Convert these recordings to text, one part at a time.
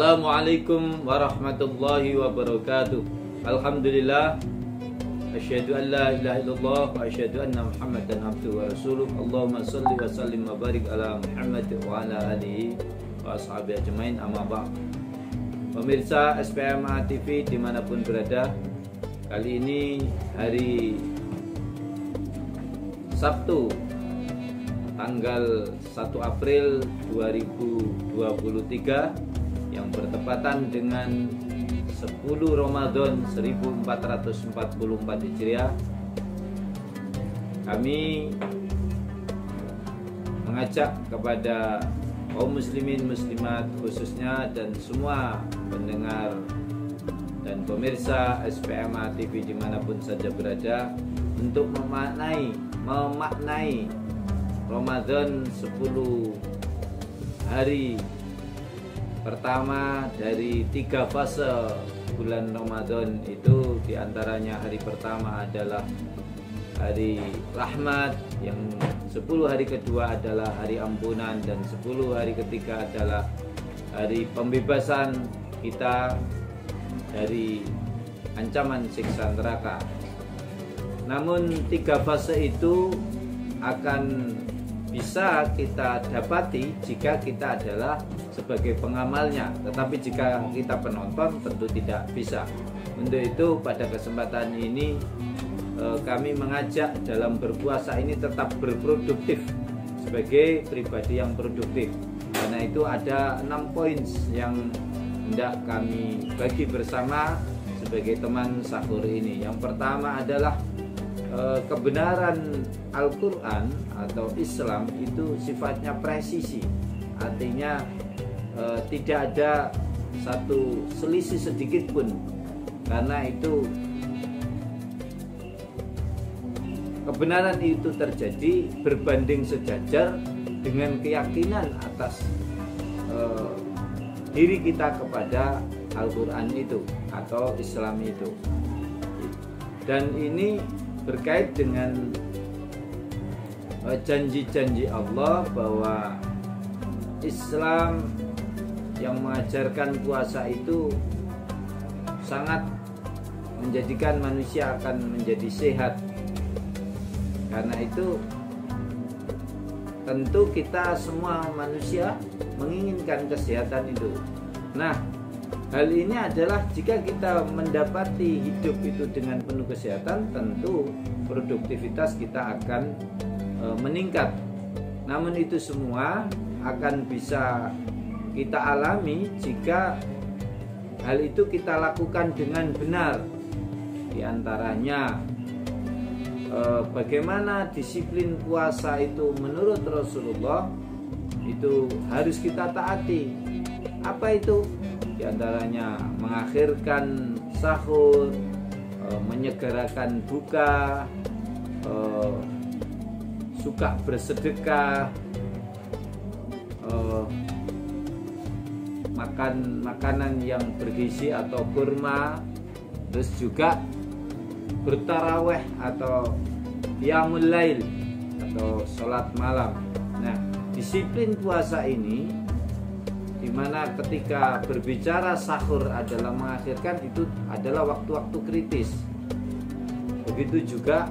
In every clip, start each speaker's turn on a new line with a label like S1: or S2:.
S1: Assalamualaikum warahmatullahi wabarakatuh. Alhamdulillah, asyhadu an la ilaha illallah wa asyhadu anna Muhammadan abduhu wa rasuluh. Allahumma shalli wa sallim wa barik ala Muhammad wa ala alihi wa ashabihi ajmain, amma ba'd. Pemirsa SPMA TV dimanapun berada, kali ini hari Sabtu tanggal 1 April 2023 yang bertepatan dengan 10 Ramadan 1444 Hijriah. Kami mengajak kepada kaum muslimin muslimat khususnya dan semua pendengar dan pemirsa SPMA TV dimanapun saja berada untuk memaknai Ramadan 10 hari pertama dari 3 fase bulan Ramadan. Itu diantaranya hari pertama adalah hari rahmat, yang 10 hari kedua adalah hari ampunan, dan 10 hari ketiga adalah hari pembebasan kita dari ancaman siksa neraka. Namun 3 fase itu akan bisa kita dapati jika kita adalah sebagai pengamalnya, tetapi jika kita penonton tentu tidak bisa. Untuk itu pada kesempatan ini kami mengajak dalam berpuasa ini tetap berproduktif sebagai pribadi yang produktif. Karena itu ada 6 poin yang hendak kami bagi bersama sebagai teman sahur ini. Yang pertama adalah kebenaran Al-Quran atau Islam itu sifatnya presisi, artinya tidak ada satu selisih sedikit pun. Karena itu kebenaran itu terjadi berbanding sejajar dengan keyakinan atas diri kita kepada Al-Quran itu atau Islam itu. Dan ini berkait dengan janji-janji Allah bahwa Islam yang mengajarkan puasa itu sangat menjadikan manusia akan menjadi sehat. Karena itu tentu kita semua manusia menginginkan kesehatan itu. Nah, hal ini adalah jika kita mendapati hidup itu dengan penuh kesehatan, tentu produktivitas kita akan meningkat. Namun itu semua akan bisa kita alami jika hal itu kita lakukan dengan benar. Di antaranya bagaimana disiplin puasa itu menurut Rasulullah itu harus kita taati. Apa itu? Di antaranya mengakhirkan sahur, menyegerakan buka, suka bersedekah, makan makanan yang bergizi atau kurma, terus juga bertaraweh atau qiyamul lail atau sholat malam. Nah, disiplin puasa ini dimana ketika berbicara sahur adalah mengakhirkan, itu adalah waktu-waktu kritis. Begitu juga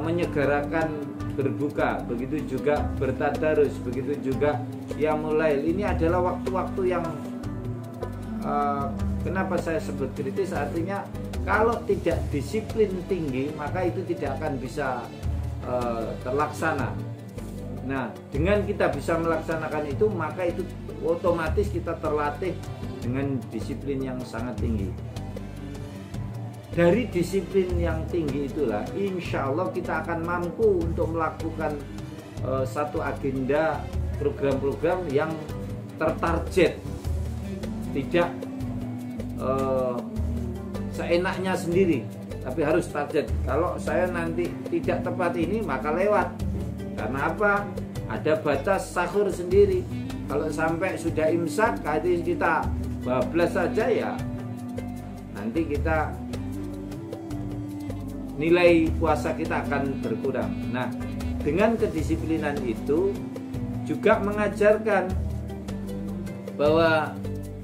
S1: menyegerakan berbuka, begitu juga bertadarus, begitu juga qiyamul lail. Ini adalah waktu-waktu yang kenapa saya sebut kritis, artinya kalau tidak disiplin tinggi maka itu tidak akan bisa terlaksana. Nah, dengan kita bisa melaksanakan itu, maka itu otomatis kita terlatih dengan disiplin yang sangat tinggi. Dari disiplin yang tinggi itulah insya Allah kita akan mampu untuk melakukan satu agenda program-program yang tertarget, tidak seenaknya sendiri, tapi harus target. Kalau saya nanti tidak tepat ini maka lewat. Karena apa? Ada batas sahur sendiri. Kalau sampai sudah imsak, hati kita bablas saja ya, nanti kita nilai puasa kita akan berkurang. Nah, dengan kedisiplinan itu juga mengajarkan bahwa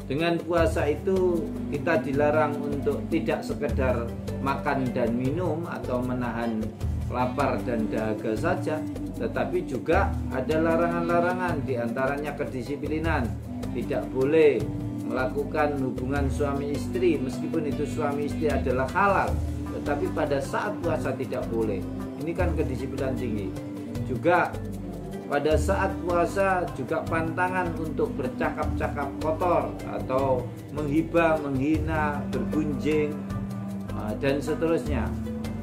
S1: Dengan puasa itu kita dilarang untuk tidak sekedar makan dan minum atau menahan lapar dan dahaga saja, tetapi juga ada larangan-larangan, diantaranya kedisiplinan. Tidak boleh melakukan hubungan suami istri meskipun itu suami istri adalah halal, tetapi pada saat puasa tidak boleh. Ini kan kedisiplinan tinggi. Juga pada saat puasa juga pantangan untuk bercakap-cakap kotor atau menghibah, menghina, bergunjing dan seterusnya.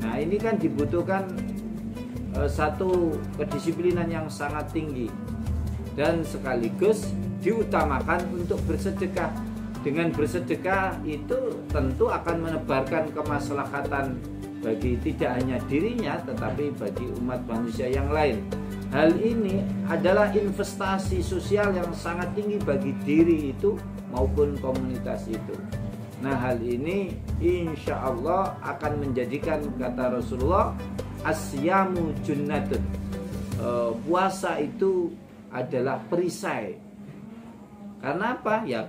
S1: Nah, ini kan dibutuhkan satu kedisiplinan yang sangat tinggi dan sekaligus diutamakan untuk bersedekah. Dengan bersedekah itu tentu akan menebarkan kemaslahatan bagi tidak hanya dirinya tetapi bagi umat manusia yang lain. Hal ini adalah investasi sosial yang sangat tinggi bagi diri itu maupun komunitas itu. Nah, hal ini insya Allah akan menjadikan, kata Rasulullah, asyamu junnatun. Puasa itu adalah perisai. Karena apa? Ya,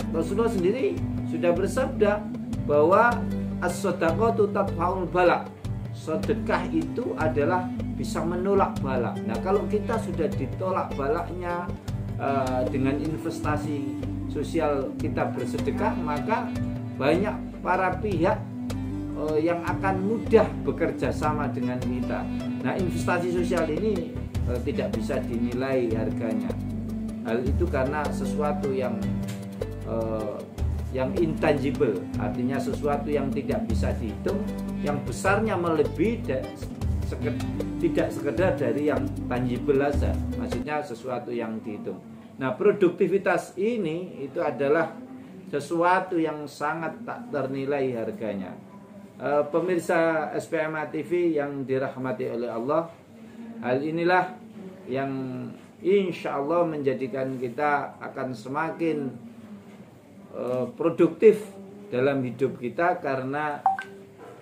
S1: Rasulullah sendiri sudah bersabda bahwa as-shadaqatu tadfa'ul bala. Sedekah itu adalah bisa menolak bala. Nah, kalau kita sudah ditolak balaknya dengan investasi sosial kita bersedekah, maka banyak para pihak yang akan mudah bekerja sama dengan kita. Nah, investasi sosial ini tidak bisa dinilai harganya. Hal itu karena sesuatu yang intangible, artinya sesuatu yang tidak bisa dihitung, yang besarnya melebihi tidak sekedar dari yang tangible saja, maksudnya sesuatu yang dihitung. Nah, produktivitas ini itu adalah sesuatu yang sangat tak ternilai harganya. Pemirsa SPMA TV yang dirahmati oleh Allah, hal inilah yang insya Allah menjadikan kita akan semakin produktif dalam hidup kita, karena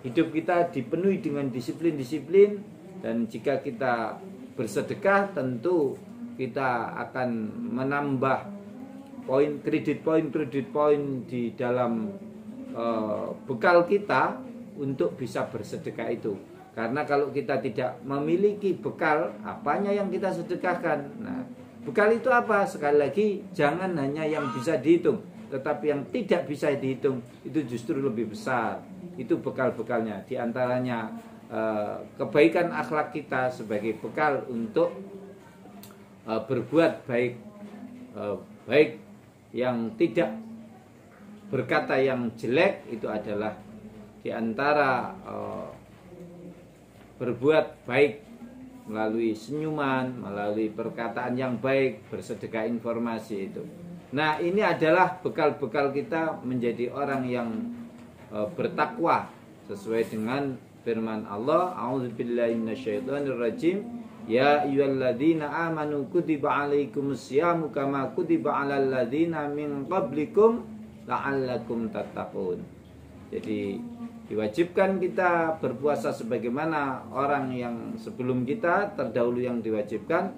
S1: hidup kita dipenuhi dengan disiplin-disiplin, dan jika kita bersedekah tentu kita akan menambah kredit poin di dalam bekal kita untuk bisa bersedekah itu. Karena kalau kita tidak memiliki bekal, apanya yang kita sedekahkan? Nah, bekal itu apa? Sekali lagi, jangan hanya yang bisa dihitung, tetapi yang tidak bisa dihitung itu justru lebih besar. Itu bekal-bekalnya. Di antaranya kebaikan akhlak kita sebagai bekal untuk berbuat baik, baik yang tidak berkata yang jelek. Itu adalah di antara berbuat baik melalui senyuman, melalui perkataan yang baik, bersedekah informasi itu. Nah, ini adalah bekal-bekal kita menjadi orang yang bertakwa sesuai dengan firman Allah, a'udzubillahi minasyaitonirrajim, ya ayyuhalladzina amanu kutiba alaikumusyamu kama kutiba alal ladzina min qablikum la'allakum tattaqun. Jadi diwajibkan kita berpuasa sebagaimana orang yang sebelum kita terdahulu yang diwajibkan.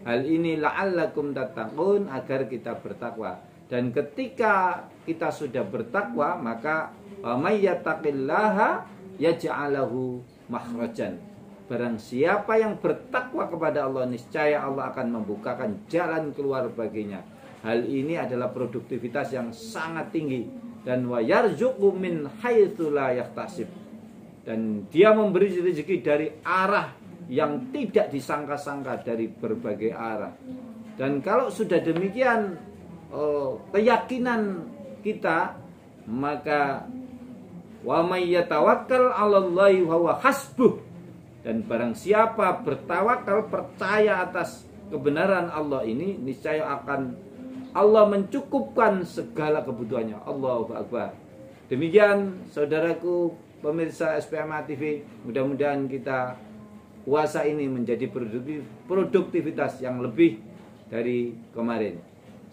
S1: Hal ini la'allakum tattaqun, agar kita bertakwa. Dan ketika kita sudah bertakwa, maka may yattaqillaha yaj'alahu makhrajan. Barang siapa yang bertakwa kepada Allah, niscaya Allah akan membukakan jalan keluar baginya. Hal ini adalah produktivitas yang sangat tinggi. Dan wa yarzuqu min haitsu la yahtasib. Dan dia memberi rezeki dari arah yang tidak disangka-sangka, dari berbagai arah. Dan kalau sudah demikian keyakinan kita, maka wa may yatawakkal 'alallahi huwa hasbuh. Dan barang siapa bertawakal, percaya atas kebenaran Allah ini, niscaya akan Allah mencukupkan segala kebutuhannya. Allahu Akbar. Demikian saudaraku pemirsa SPMA TV, mudah-mudahan kita puasa ini menjadi produktivitas yang lebih dari kemarin.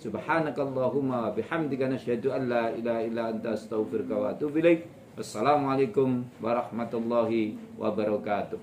S1: Subhanakallahumma wa bihamdika nasyhadu an la ilaha illa anta astaghfiruka wa atubu ilaik. Wassalamualaikum warahmatullahi wabarakatuh.